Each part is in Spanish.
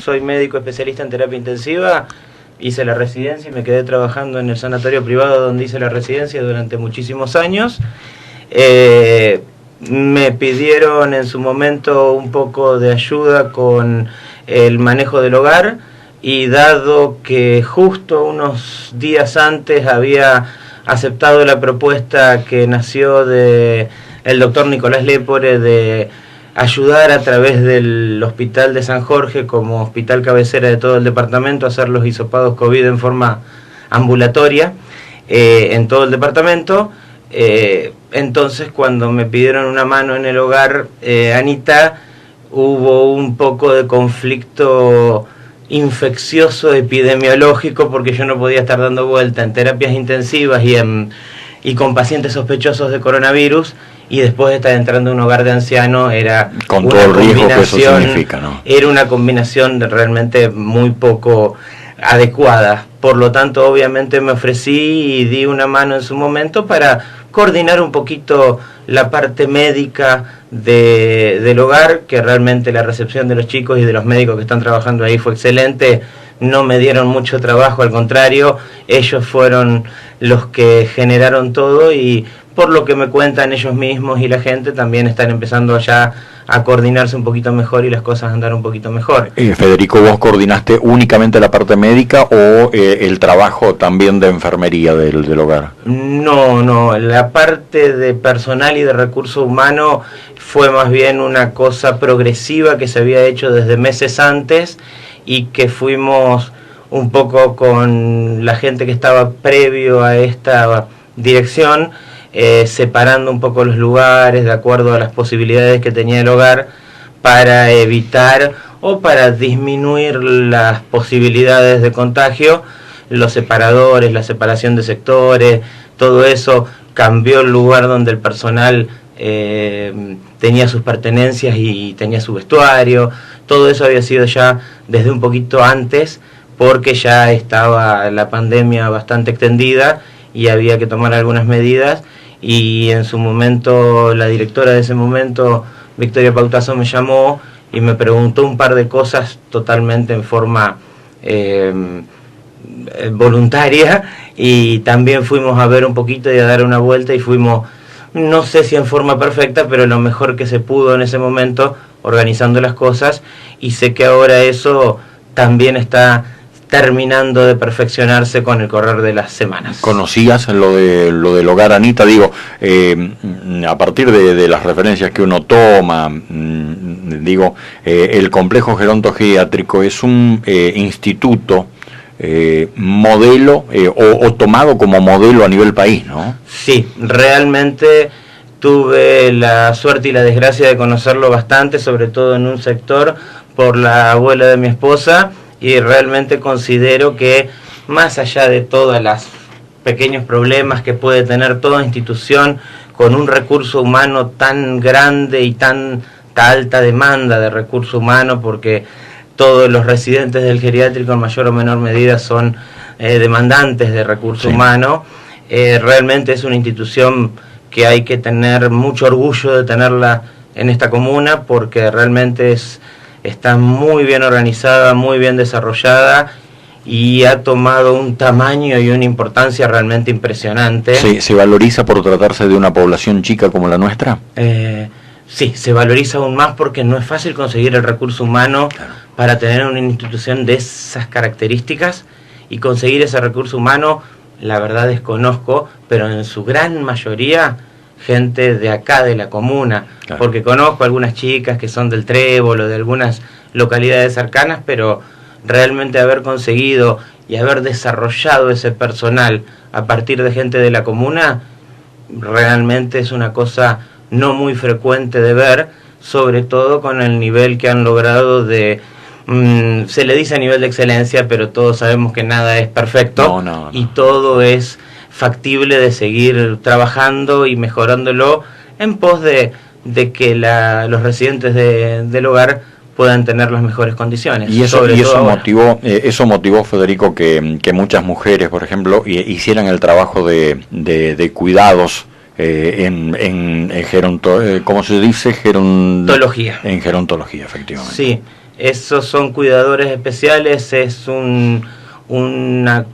soy médico especialista en terapia intensiva, hice la residencia y me quedé trabajando en el sanatorio privado donde hice la residencia durante muchísimos años. Me pidieron en su momento un poco de ayuda con el manejo del hogar, y dado que justo unos días antes había aceptado la propuesta que nació de el doctor Nicolás Lepore de ayudar a través del Hospital de San Jorge como hospital cabecera de todo el departamento a hacer los hisopados COVID en forma ambulatoria en todo el departamento. Entonces, cuando me pidieron una mano en el hogar, Anita, hubo un poco de conflicto infeccioso epidemiológico, porque yo no podía estar dando vuelta en terapias intensivas y con pacientes sospechosos de coronavirus, y después de estar entrando en un hogar de ancianos era con todo el riesgo que eso significa, ¿no? Era una combinación realmente muy poco adecuada. Por lo tanto, obviamente me ofrecí y di una mano en su momento para coordinar un poquito la parte médica del hogar, que realmente la recepción de los chicos y de los médicos que están trabajando ahí fue excelente. No me dieron mucho trabajo, al contrario, ellos fueron los que generaron todo, y por lo que me cuentan ellos mismos y la gente, también están empezando ya a coordinarse un poquito mejor y las cosas a andar un poquito mejor. Federico, ¿vos coordinaste únicamente la parte médica o el trabajo también de enfermería del hogar? No, la parte de personal y de recursos humanos fue más bien una cosa progresiva que se había hecho desde meses antes, y que fuimos un poco con la gente que estaba previo a esta dirección, separando un poco los lugares de acuerdo a las posibilidades que tenía el hogar, para evitar o para disminuir las posibilidades de contagio. Los separadores, la separación de sectores, todo eso cambió el lugar donde el personal tenía sus pertenencias y tenía su vestuario. Todo eso había sido ya desde un poquito antes, porque ya estaba la pandemia bastante extendida y había que tomar algunas medidas. Y en su momento la directora de ese momento, Victoria Pautazo, me llamó y me preguntó un par de cosas totalmente en forma voluntaria, y también fuimos a ver un poquito y a dar una vuelta, y fuimos, no sé si en forma perfecta, pero lo mejor que se pudo en ese momento, organizando las cosas, y sé que ahora eso también está terminando de perfeccionarse con el correr de las semanas. ¿Conocías lo del hogar, Anita? Digo, a partir de las referencias que uno toma, el complejo gerontogeriátrico es un instituto modelo o tomado como modelo a nivel país, ¿no? Sí, realmente tuve la suerte y la desgracia de conocerlo bastante, sobre todo en un sector por la abuela de mi esposa, y realmente considero que, más allá de todos los pequeños problemas que puede tener toda institución con un recurso humano tan grande y tanta alta demanda de recurso humano, porque todos los residentes del geriátrico en mayor o menor medida son demandantes de recurso humano, realmente es una institución que hay que tener mucho orgullo de tenerla en esta comuna, porque realmente está muy bien organizada, muy bien desarrollada, y ha tomado un tamaño y una importancia realmente impresionante. ¿Se valoriza por tratarse de una población chica como la nuestra? Sí, se valoriza aún más, porque no es fácil conseguir el recurso humano para tener una institución de esas características, y conseguir ese recurso humano, la verdad desconozco, pero en su gran mayoría gente de acá, de la comuna, porque conozco algunas chicas que son del Trébol o de algunas localidades cercanas, pero realmente haber conseguido y haber desarrollado ese personal a partir de gente de la comuna, realmente es una cosa no muy frecuente de ver, sobre todo con el nivel que han logrado de... se le dice a nivel de excelencia, pero todos sabemos que nada es perfecto, y todo es factible de seguir trabajando y mejorándolo en pos de que los residentes del hogar puedan tener las mejores condiciones. Y eso motivó, Federico, que muchas mujeres, por ejemplo, hicieran el trabajo de cuidados ¿cómo se dice? Gerontología. En gerontología, efectivamente. Sí, Esos son cuidadores especiales, es una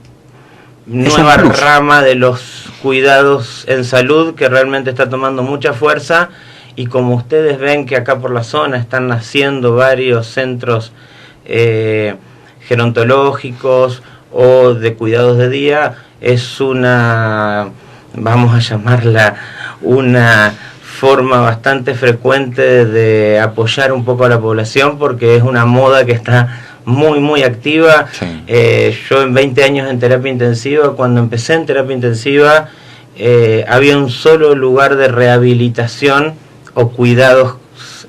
nueva rama de los cuidados en salud que realmente está tomando mucha fuerza, y como ustedes ven que acá por la zona están naciendo varios centros gerontológicos o de cuidados de día, es una, vamos a llamarla, una forma bastante frecuente de apoyar un poco a la población, porque es una moda que está muy activa. Sí. Yo en 20 años en terapia intensiva, cuando empecé en terapia intensiva, había un solo lugar de rehabilitación o cuidados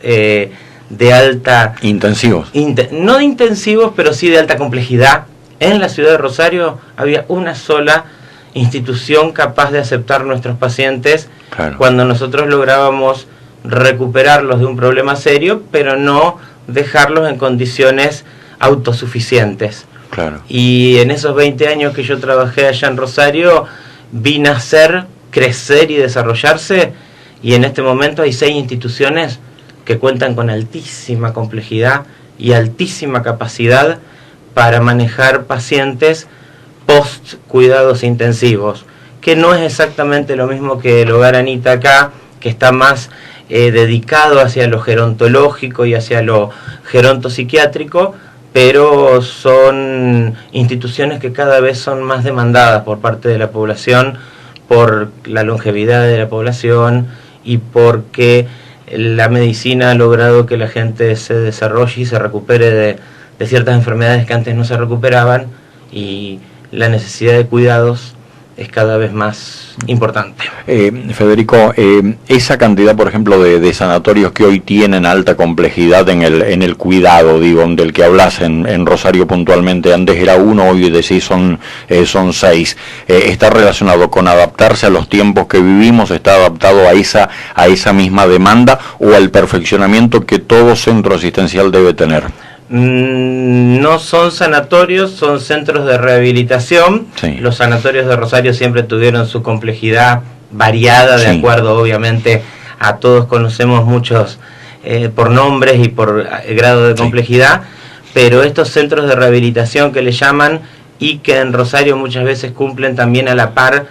de alta... Intensivos. No intensivos, pero sí de alta complejidad. En la ciudad de Rosario había una sola institución capaz de aceptar nuestros pacientes, claro, cuando nosotros lográbamos recuperarlos de un problema serio, pero no dejarlos en condiciones autosuficientes. Claro. Y en esos 20 años que yo trabajé allá en Rosario, vi nacer, crecer y desarrollarse, y en este momento hay 6 instituciones que cuentan con altísima complejidad y altísima capacidad para manejar pacientes post cuidados intensivos, que no es exactamente lo mismo que el Hogar Anita acá, que está más dedicado hacia lo gerontológico y hacia lo gerontopsiquiátrico, pero son instituciones que cada vez son más demandadas por parte de la población, por la longevidad de la población y porque la medicina ha logrado que la gente se desarrolle y se recupere de ciertas enfermedades que antes no se recuperaban, y la necesidad de cuidados es cada vez más importante. Federico, esa cantidad, por ejemplo, de sanatorios que hoy tienen alta complejidad en el cuidado, digo, del que hablas en Rosario puntualmente, antes era 1, hoy decís son 6, ¿está relacionado con adaptarse a los tiempos que vivimos? ¿Está adaptado a esa misma demanda o al perfeccionamiento que todo centro asistencial debe tener? No son sanatorios, son centros de rehabilitación. Sí. Los sanatorios de Rosario siempre tuvieron su complejidad variada, de acuerdo, obviamente, a todos conocemos muchos por nombres y por grado de complejidad, pero estos centros de rehabilitación que le llaman, y que en Rosario muchas veces cumplen también a la par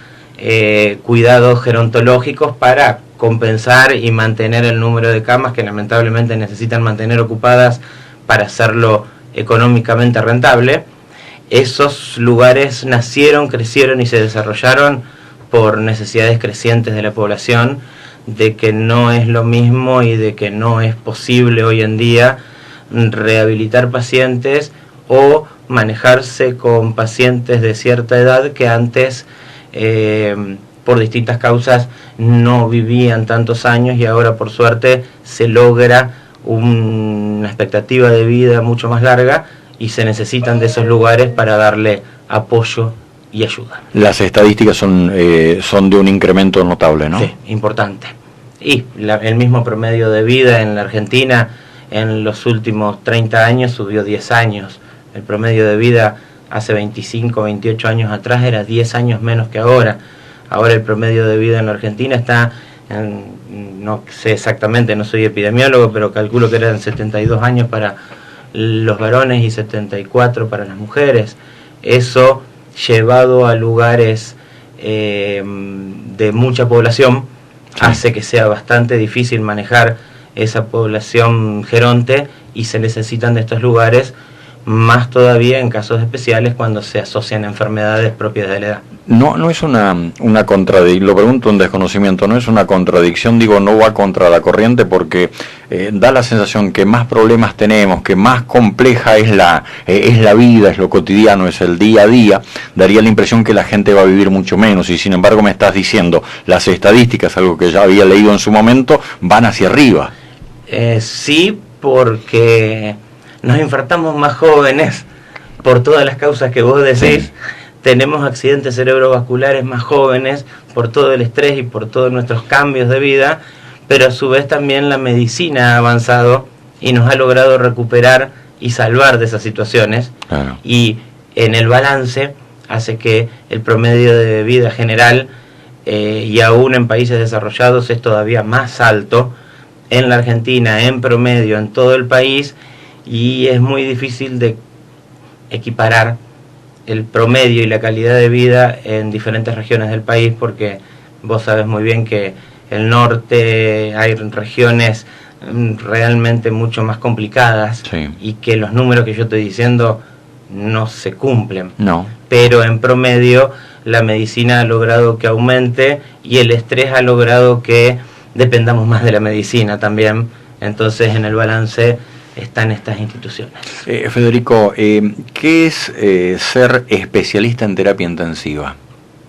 cuidados gerontológicos para compensar y mantener el número de camas que lamentablemente necesitan mantener ocupadas para hacerlo económicamente rentable. Esos lugares nacieron, crecieron y se desarrollaron por necesidades crecientes de la población, de que no es lo mismo y de que no es posible hoy en día rehabilitar pacientes o manejarse con pacientes de cierta edad que antes por distintas causas no vivían tantos años, y ahora por suerte se logra una expectativa de vida mucho más larga y se necesitan de esos lugares para darle apoyo y ayuda. Las estadísticas son de un incremento notable, ¿no? Sí, importante. Y el mismo promedio de vida en la Argentina en los últimos 30 años subió 10 años. El promedio de vida hace 25, 28 años atrás era 10 años menos que ahora. Ahora el promedio de vida en la Argentina está no sé exactamente, no soy epidemiólogo, pero calculo que eran 72 años para los varones y 74 para las mujeres. Eso, llevado a lugares de mucha población, hace que sea bastante difícil manejar esa población geronte, y se necesitan de estos lugares más todavía en casos especiales cuando se asocian enfermedades propias de la edad. No es una contradicción, lo pregunto en desconocimiento, no es una contradicción, digo, no va contra la corriente, porque da la sensación que más problemas tenemos, que más compleja es la vida, es lo cotidiano, es el día a día, daría la impresión que la gente va a vivir mucho menos, y sin embargo me estás diciendo, las estadísticas, algo que ya había leído en su momento, van hacia arriba. Sí, porque nos infartamos más jóvenes por todas las causas que vos decís. Sí. Tenemos accidentes cerebrovasculares más jóvenes por todo el estrés y por todos nuestros cambios de vida, pero a su vez también la medicina ha avanzado y nos ha logrado recuperar y salvar de esas situaciones. Claro. Y en el balance hace que el promedio de vida general, y aún en países desarrollados, es todavía más alto. En la Argentina, en promedio, en todo el país, y es muy difícil de equiparar el promedio y la calidad de vida en diferentes regiones del país, porque vos sabés muy bien que el norte hay regiones realmente mucho más complicadas, sí, y que los números que yo estoy diciendo no se cumplen. No. Pero en promedio la medicina ha logrado que aumente y el estrés ha logrado que dependamos más de la medicina también. Entonces en el balance están estas instituciones. Federico, ¿qué es ser especialista en terapia intensiva?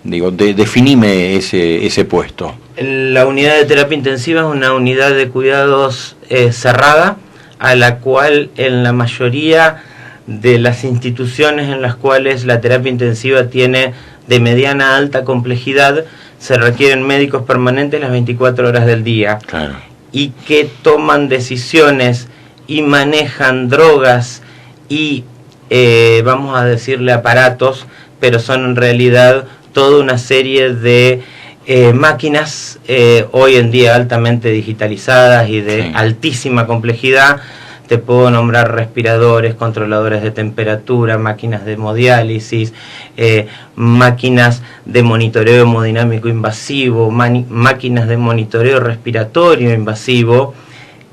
Digo, definime ese puesto. La unidad de terapia intensiva es una unidad de cuidados cerrada, a la cual en la mayoría de las instituciones en las cuales la terapia intensiva tiene de mediana a alta complejidad, se requieren médicos permanentes las 24 horas del día. Claro. Y que toman decisiones y manejan drogas y, vamos a decirle, aparatos, pero son en realidad toda una serie de máquinas hoy en día altamente digitalizadas y de altísima complejidad. Te puedo nombrar respiradores, controladores de temperatura, máquinas de hemodiálisis, máquinas de monitoreo hemodinámico invasivo, máquinas de monitoreo respiratorio invasivo,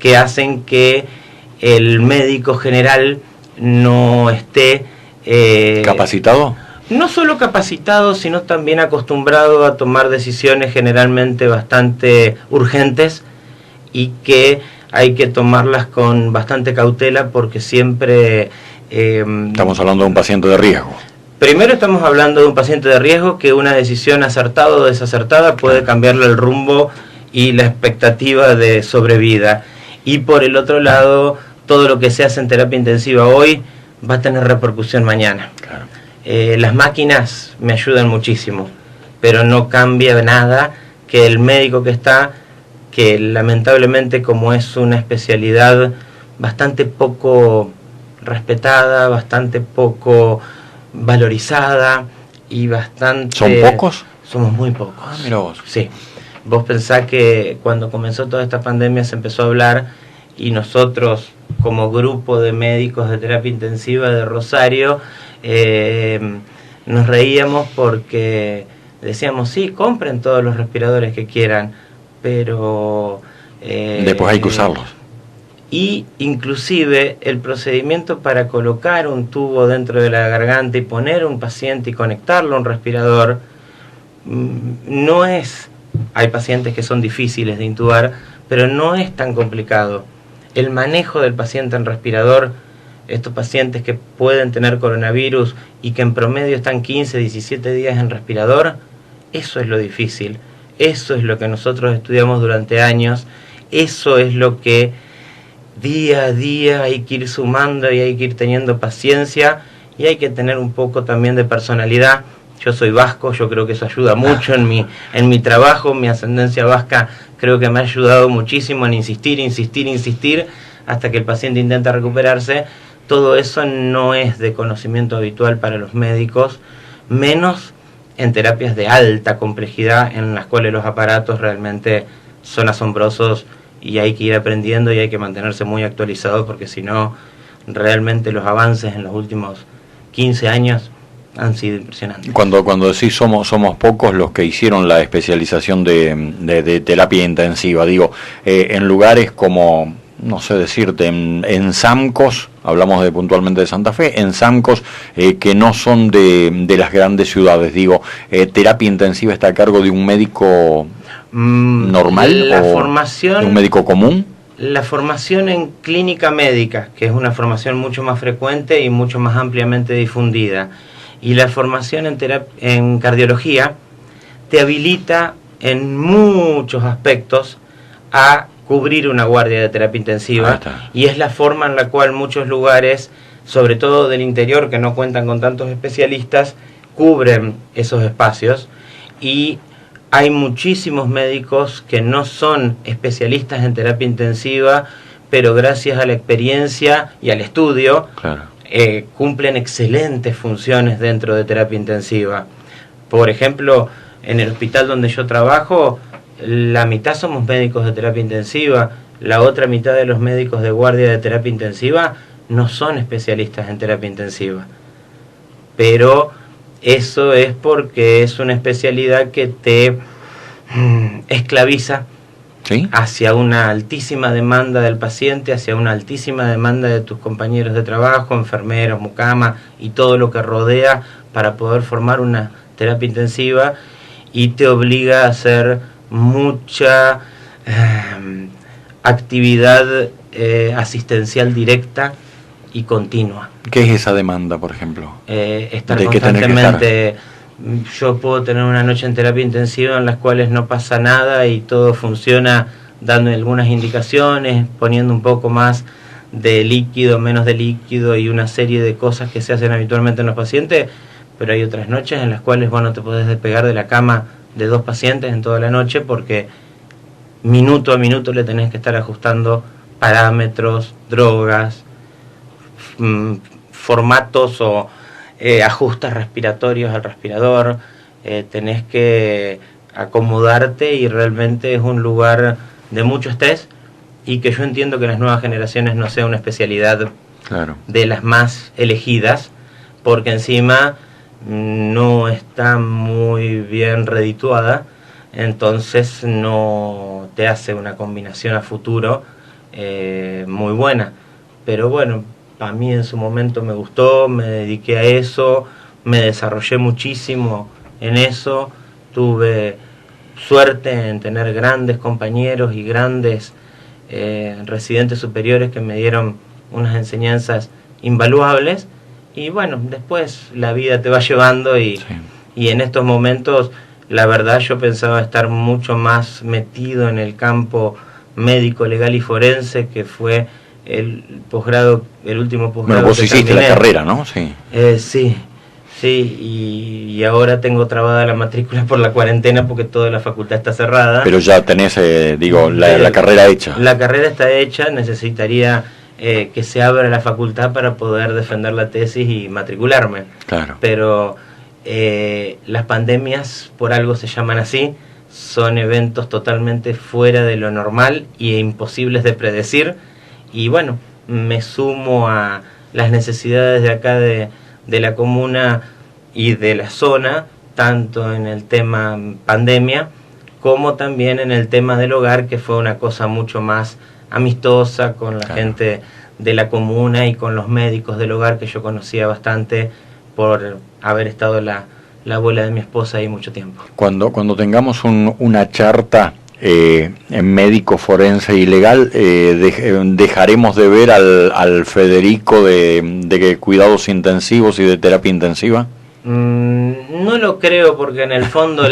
que hacen que el médico general no esté ¿capacitado? No solo capacitado, sino también acostumbrado a tomar decisiones generalmente bastante urgentes y que hay que tomarlas con bastante cautela, porque siempre... estamos hablando de un paciente de riesgo. Primero estamos hablando de un paciente de riesgo que una decisión acertada o desacertada puede cambiarle el rumbo y la expectativa de sobrevida. Y por el otro lado, todo lo que se hace en terapia intensiva hoy va a tener repercusión mañana. Claro. Las máquinas me ayudan muchísimo, pero no cambia nada que el médico que está, que lamentablemente, como es una especialidad bastante poco respetada, bastante poco valorizada y bastante... ¿Son pocos? Somos muy pocos. Ah, mira vos. Sí. Vos pensás que cuando comenzó toda esta pandemia se empezó a hablar, y nosotros como grupo de médicos de terapia intensiva de Rosario nos reíamos porque decíamos, sí, compren todos los respiradores que quieran, pero... después hay que usarlos. Y inclusive el procedimiento para colocar un tubo dentro de la garganta y poner a un paciente y conectarlo a un respirador, no es... Hay pacientes que son difíciles de intubar, pero no es tan complicado. El manejo del paciente en respirador, estos pacientes que pueden tener coronavirus y que en promedio están 15, 17 días en respirador, eso es lo difícil. Eso es lo que nosotros estudiamos durante años. Eso es lo que día a día hay que ir sumando y hay que ir teniendo paciencia, y hay que tener un poco también de personalidad. Yo soy vasco, yo creo que eso ayuda mucho en mi trabajo. Mi ascendencia vasca creo que me ha ayudado muchísimo en insistir hasta que el paciente intenta recuperarse. Todo eso no es de conocimiento habitual para los médicos, menos en terapias de alta complejidad, en las cuales los aparatos realmente son asombrosos y hay que ir aprendiendo y hay que mantenerse muy actualizado, porque si no, realmente los avances en los últimos 15 años han sido impresionantes. Cuando decís somos pocos los que hicieron la especialización de terapia intensiva, digo, en lugares como, no sé decirte, en SAMCOS, hablamos puntualmente de Santa Fe, en SAMCOS que no son de las grandes ciudades, digo, terapia intensiva está a cargo de un médico normal o de un médico común. La formación en clínica médica, que es una formación mucho más frecuente y mucho más ampliamente difundida, y la formación en cardiología te habilita en muchos aspectos a cubrir una guardia de terapia intensiva, y es la forma en la cual muchos lugares, sobre todo del interior, que no cuentan con tantos especialistas, cubren esos espacios. Y hay muchísimos médicos que no son especialistas en terapia intensiva, pero gracias a la experiencia y al estudio, claro, cumplen excelentes funciones dentro de terapia intensiva. Por ejemplo, en el hospital donde yo trabajo, la mitad somos médicos de terapia intensiva, la otra mitad de los médicos de guardia de terapia intensiva no son especialistas en terapia intensiva, pero eso es porque es una especialidad que te esclaviza, ¿sí?, hacia una altísima demanda del paciente, hacia una altísima demanda de tus compañeros de trabajo, enfermeros, mucamas y todo lo que rodea para poder formar una terapia intensiva, y te obliga a hacer mucha actividad asistencial directa y continua. ¿Qué es esa demanda, por ejemplo? Estar ¿De qué tener que constantemente. Yo puedo tener una noche en terapia intensiva en las cuales no pasa nada y todo funciona dando algunas indicaciones, poniendo un poco más de líquido, menos de líquido y una serie de cosas que se hacen habitualmente en los pacientes, pero hay otras noches en las cuales vos no te podés despegar de la cama de 2 pacientes en toda la noche porque minuto a minuto le tenés que estar ajustando parámetros, drogas, formatos o ajustes respiratorios al respirador, tenés que acomodarte y realmente es un lugar de mucho estrés, y que yo entiendo que las nuevas generaciones no sea una especialidad Claro. de las más elegidas, porque encima no está muy bien redituada, entonces no te hace una combinación a futuro muy buena. Pero bueno, a mí en su momento me gustó, me dediqué a eso, me desarrollé muchísimo en eso, tuve suerte en tener grandes compañeros y grandes residentes superiores que me dieron unas enseñanzas invaluables, y bueno, después la vida te va llevando y, Sí. y en estos momentos la verdad yo pensaba estar mucho más metido en el campo médico, legal y forense, que fue el posgrado, el último posgrado. Bueno, vos que hiciste terminé. la carrera, ¿no? Sí. Sí, y ahora tengo trabada la matrícula por la cuarentena porque toda la facultad está cerrada. Pero ya tenés, la carrera hecha. La carrera está hecha, necesitaría que se abra la facultad para poder defender la tesis y matricularme. Claro. Pero las pandemias, por algo se llaman así, son eventos totalmente fuera de lo normal e imposibles de predecir. Y bueno, me sumo a las necesidades de acá de la comuna y de la zona, tanto en el tema pandemia como también en el tema del hogar, que fue una cosa mucho más amistosa con la gente de la comuna y con los médicos del hogar, que yo conocía bastante por haber estado la abuela de mi esposa ahí mucho tiempo. Cuando tengamos una charta en médico forense y legal, dejaremos de ver al Federico de cuidados intensivos y de terapia intensiva. No lo creo, porque en el fondo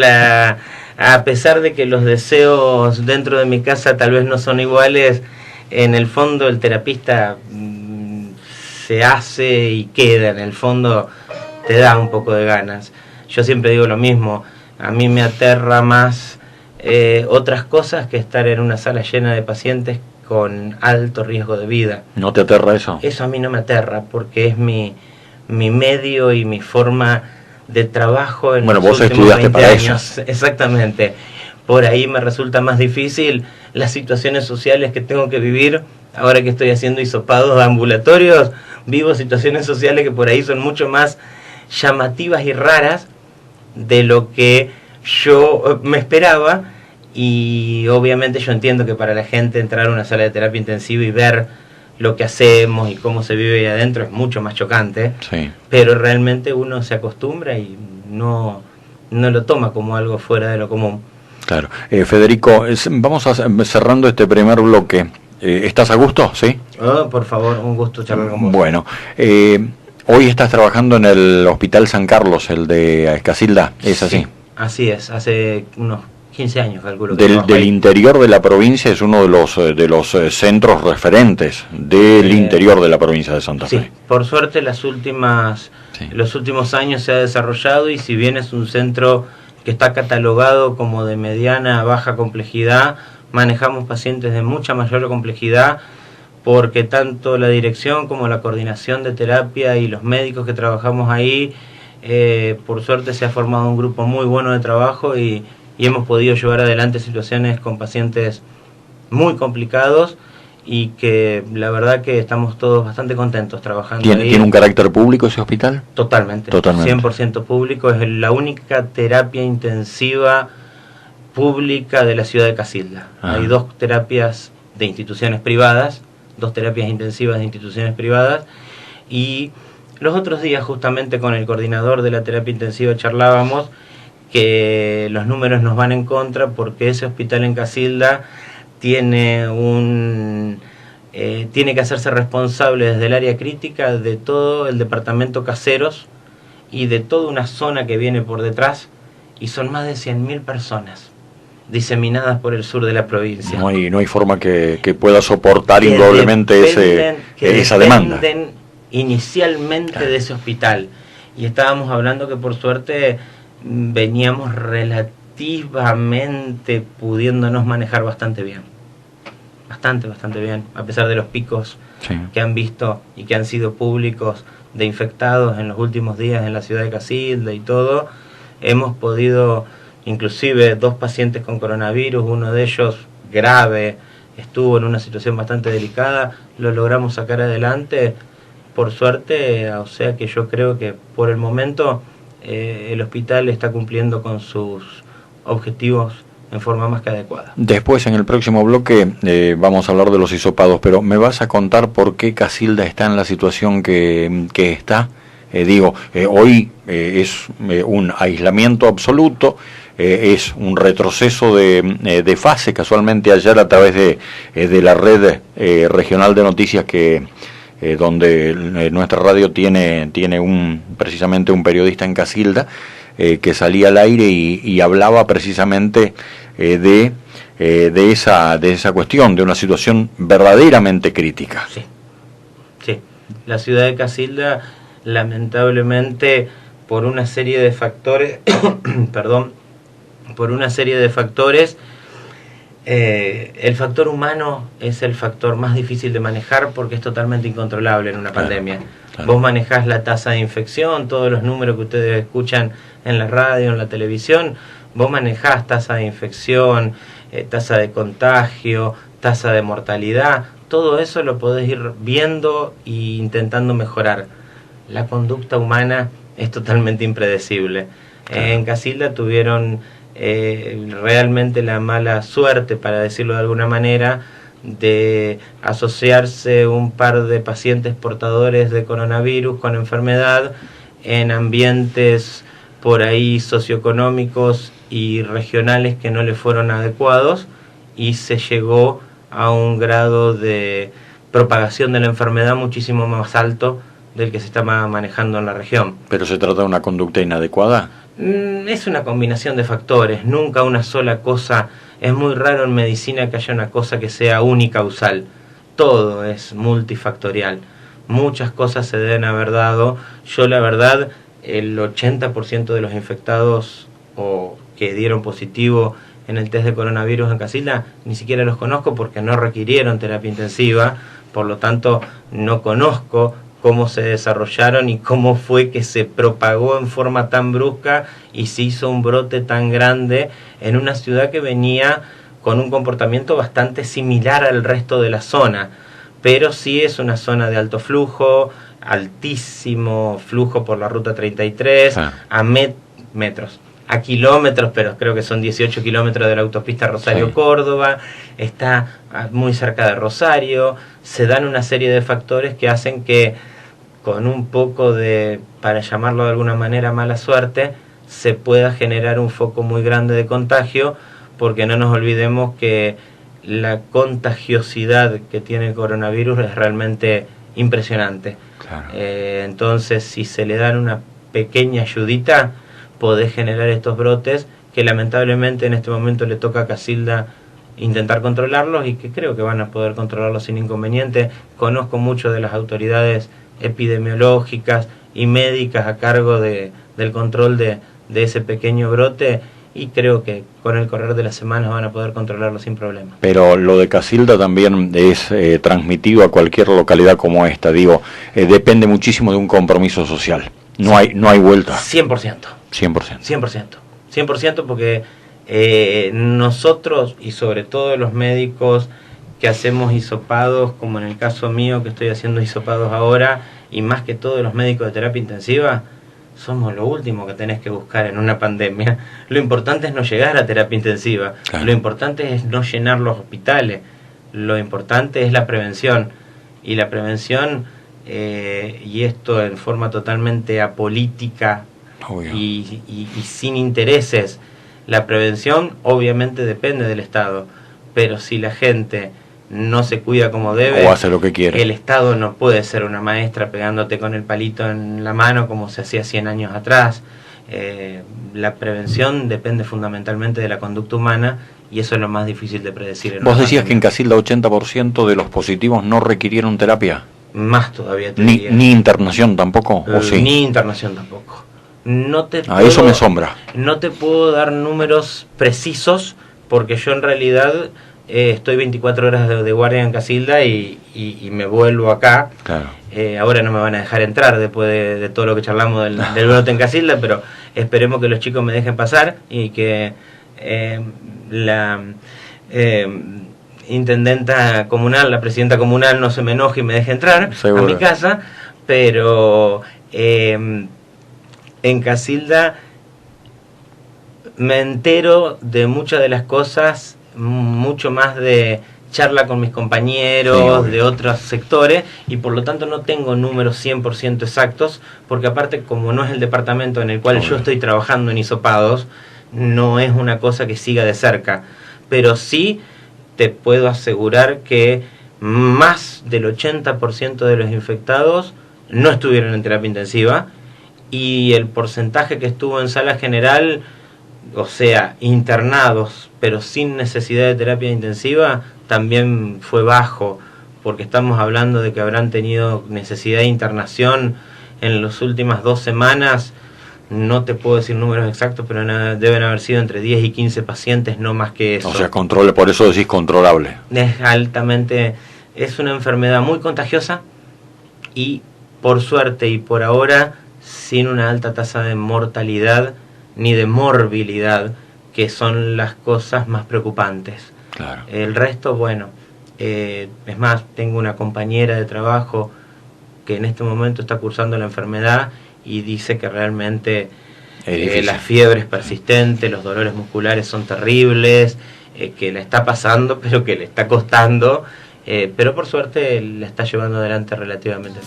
a pesar de que los deseos dentro de mi casa tal vez no son iguales, en el fondo el terapista se hace y queda, en el fondo te da un poco de ganas. Yo siempre digo lo mismo, a mí me aterra más otras cosas que estar en una sala llena de pacientes con alto riesgo de vida. ¿No te aterra eso? Eso a mí no me aterra, porque es mi medio y mi forma de trabajo en los últimos 20 años. Exactamente. Por ahí me resulta más difícil las situaciones sociales que tengo que vivir. Ahora que estoy haciendo hisopados ambulatorios, vivo situaciones sociales que por ahí son mucho más llamativas y raras de lo que yo me esperaba, y obviamente yo entiendo que para la gente entrar a una sala de terapia intensiva y ver lo que hacemos y cómo se vive ahí adentro es mucho más chocante, sí. Pero realmente uno se acostumbra y no lo toma como algo fuera de lo común. Claro. Federico, vamos cerrando este primer bloque. ¿Estás a gusto? ¿Sí? Oh, por favor, un gusto charlar con vos. Bueno, hoy estás trabajando en el Hospital San Carlos, el de Escasilda, ¿es así? Sí, así es, hace unos 15 años calculo. Del interior de la provincia, es uno de los centros referentes del interior de la provincia de Santa Fe. Sí, por suerte los últimos años se ha desarrollado, y si bien es un centro que está catalogado como de mediana a baja complejidad, manejamos pacientes de mucha mayor complejidad, porque tanto la dirección como la coordinación de terapia y los médicos que trabajamos ahí, por suerte se ha formado un grupo muy bueno de trabajo, y hemos podido llevar adelante situaciones con pacientes muy complicados, y que la verdad que estamos todos bastante contentos trabajando ahí. ¿Tiene un carácter público ese hospital? Totalmente. 100% público, es la única terapia intensiva pública de la ciudad de Casilda. Hay 2 terapias de instituciones privadas, 2 terapias intensivas de instituciones privadas, y los otros días justamente con el coordinador de la terapia intensiva charlábamos que los números nos van en contra porque ese hospital en Casilda tiene que hacerse responsable desde el área crítica de todo el departamento Caseros y de toda una zona que viene por detrás, y son más de 100.000 personas diseminadas por el sur de la provincia. No hay forma que pueda soportar indudablemente esa demanda. Inicialmente de ese hospital, y estábamos hablando que por suerte veníamos relativamente pudiéndonos manejar bastante bien, bastante bien, a pesar de los picos que han visto y que han sido públicos de infectados en los últimos días en la ciudad de Casilda y todo. Hemos podido, inclusive 2 pacientes con coronavirus, uno de ellos grave, estuvo en una situación bastante delicada, lo logramos sacar adelante por suerte, o sea que yo creo que por el momento el hospital está cumpliendo con sus objetivos en forma más que adecuada. Después, en el próximo bloque, vamos a hablar de los hisopados, pero ¿me vas a contar por qué Casilda está en la situación que está? Hoy es un aislamiento absoluto, es un retroceso de fase. Casualmente ayer, a través de la red regional de noticias donde nuestra radio tiene precisamente un periodista en Casilda que salía al aire y hablaba precisamente de esa cuestión, de una situación verdaderamente crítica. Sí. La ciudad de Casilda, lamentablemente, por una serie de factores, el factor humano es el factor más difícil de manejar porque es totalmente incontrolable en una pandemia. Claro. Vos manejás la tasa de infección, todos los números que ustedes escuchan en la radio, en la televisión, vos manejás tasa de infección, tasa de contagio, tasa de mortalidad, todo eso lo podés ir viendo e intentando mejorar. La conducta humana es totalmente impredecible. Claro. En Casilda tuvieron realmente la mala suerte, para decirlo de alguna manera, de asociarse un par de pacientes portadores de coronavirus con enfermedad en ambientes por ahí socioeconómicos y regionales que no le fueron adecuados, y se llegó a un grado de propagación de la enfermedad muchísimo más alto del que se está manejando en la región. ¿Pero se trata de una conducta inadecuada? Es una combinación de factores, nunca una sola cosa. Es muy raro en medicina que haya una cosa que sea unicausal. Todo es multifactorial. Muchas cosas se deben haber dado. Yo, la verdad, el 80% de los infectados o que dieron positivo en el test de coronavirus en Casilda ni siquiera los conozco porque no requirieron terapia intensiva. Por lo tanto, no conozco cómo se desarrollaron y cómo fue que se propagó en forma tan brusca y se hizo un brote tan grande en una ciudad que venía con un comportamiento bastante similar al resto de la zona, pero sí es una zona de alto flujo, altísimo flujo por la ruta 33, a metros, a kilómetros, pero creo que son 18 kilómetros de la autopista Rosario-Córdoba, está muy cerca de Rosario. Se dan una serie de factores que hacen que con un poco de, para llamarlo de alguna manera, mala suerte, se pueda generar un foco muy grande de contagio, porque no nos olvidemos que la contagiosidad que tiene el coronavirus es realmente impresionante. Claro. Entonces, si se le dan una pequeña ayudita, podés generar estos brotes que lamentablemente en este momento le toca a Casilda intentar controlarlos, y que creo que van a poder controlarlos sin inconveniente. Conozco mucho de las autoridades epidemiológicas y médicas a cargo del control de ese pequeño brote, y creo que con el correr de las semanas van a poder controlarlo sin problema. Pero lo de Casilda también es transmitido a cualquier localidad como esta, depende muchísimo de un compromiso social. No hay vuelta. 100%. 100%, porque nosotros, y sobre todo los médicos que hacemos hisopados, como en el caso mío que estoy haciendo hisopados ahora, y más que todos los médicos de terapia intensiva, somos lo último que tenés que buscar en una pandemia. Lo importante es no llegar a terapia intensiva, claro. Lo importante es no llenar los hospitales, lo importante es la prevención, y la prevención, y esto en forma totalmente apolítica y sin intereses, la prevención obviamente depende del Estado, pero si la gente no se cuida como debe, o hace lo que quiere, el Estado no puede ser una maestra pegándote con el palito en la mano como se hacía 100 años atrás. La prevención depende fundamentalmente de la conducta humana, y eso es lo más difícil de predecir. Vos decías que en Casilda 80% de los positivos no requirieron terapia. Más todavía te diría. Ni internación tampoco, ¿o sí? Ni internación tampoco. No te puedo, eso me asombra. No te puedo dar números precisos, porque yo en realidad estoy 24 horas de guardia en Casilda y me vuelvo acá. Claro. Ahora no me van a dejar entrar después de todo lo que charlamos del brote en Casilda, pero esperemos que los chicos me dejen pasar y que la intendenta comunal, la presidenta comunal no se me enoje y me deje entrar. Seguro. A mi casa, pero en Casilda me entero de muchas de las cosas mucho más de charla con mis compañeros, de otros sectores, y por lo tanto no tengo números 100% exactos, porque aparte, como no es el departamento en el cual yo estoy trabajando en hisopados, no es una cosa que siga de cerca, pero sí te puedo asegurar que más del 80% de los infectados no estuvieron en terapia intensiva, y el porcentaje que estuvo en sala general, o sea, internados, pero sin necesidad de terapia intensiva, también fue bajo, porque estamos hablando de que habrán tenido necesidad de internación en las últimas 2 semanas. No te puedo decir números exactos, pero deben haber sido entre 10 y 15 pacientes, no más que eso. O sea, por eso decís controlable. Es una enfermedad muy contagiosa y, por suerte y por ahora, sin una alta tasa de mortalidad ni de morbilidad, que son las cosas más preocupantes. Claro. El resto, bueno, es más, tengo una compañera de trabajo que en este momento está cursando la enfermedad y dice que realmente la fiebre es persistente, los dolores musculares son terribles, que la está pasando, pero que le está costando, pero por suerte la está llevando adelante relativamente.